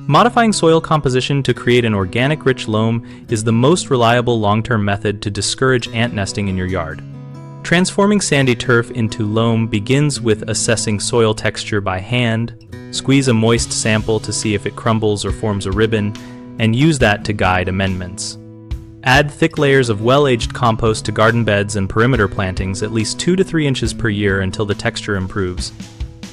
Modifying soil composition to create an organic-rich loam is the most reliable long-term method to discourage ant nesting in your yard. Transforming sandy turf into loam begins with assessing soil texture by hand, squeeze a moist sample to see if it crumbles or forms a ribbon, and use that to guide amendments. Add thick layers of well-aged compost to garden beds and perimeter plantings at least 2 to 3 inches per year until the texture improves,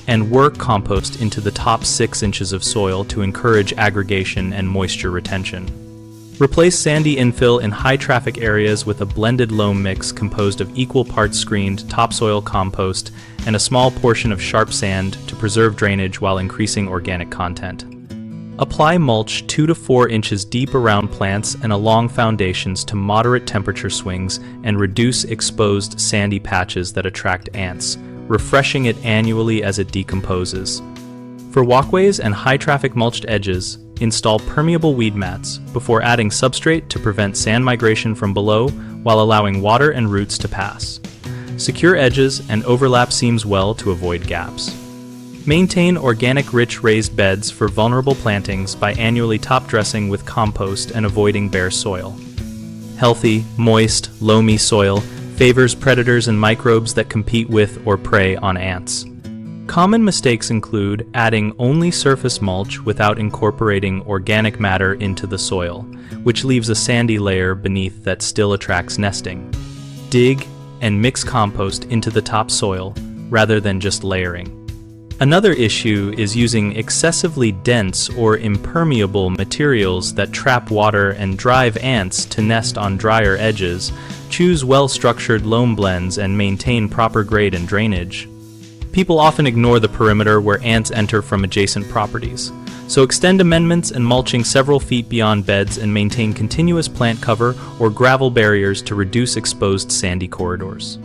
and work compost into the top 6 inches of soil to encourage aggregation and moisture retention. Replace sandy infill in high-traffic areas with a blended loam mix composed of equal parts screened topsoil compost and a small portion of sharp sand to preserve drainage while increasing organic content. Apply mulch 2 to 4 inches deep around plants and along foundations to moderate temperature swings and reduce exposed sandy patches that attract ants, refreshing it annually as it decomposes. For walkways and high-traffic mulched edges, install permeable weed mats before adding substrate to prevent sand migration from below while allowing water and roots to pass. Secure edges and overlap seams well to avoid gaps. Maintain organic-rich raised beds for vulnerable plantings by annually top-dressing with compost and avoiding bare soil. Healthy, moist, loamy soil favors predators and microbes that compete with or prey on ants. Common mistakes include adding only surface mulch without incorporating organic matter into the soil, which leaves a sandy layer beneath that still attracts nesting. Dig and mix compost into the topsoil rather than just layering. Another issue is using excessively dense or impermeable materials that trap water and drive ants to nest on drier edges. Choose well-structured loam blends and maintain proper grade and drainage. People often ignore the perimeter where ants enter from adjacent properties, so extend amendments and mulching several feet beyond beds and maintain continuous plant cover or gravel barriers to reduce exposed sandy corridors.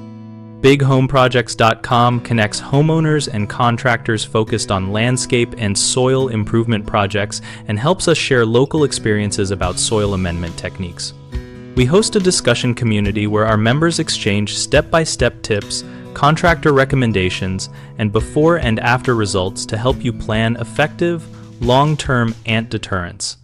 BigHomeProjects.com connects homeowners and contractors focused on landscape and soil improvement projects and helps us share local experiences about soil amendment techniques. We host a discussion community where our members exchange step-by-step tips, contractor recommendations, and before and after results to help you plan effective, long-term ant deterrents.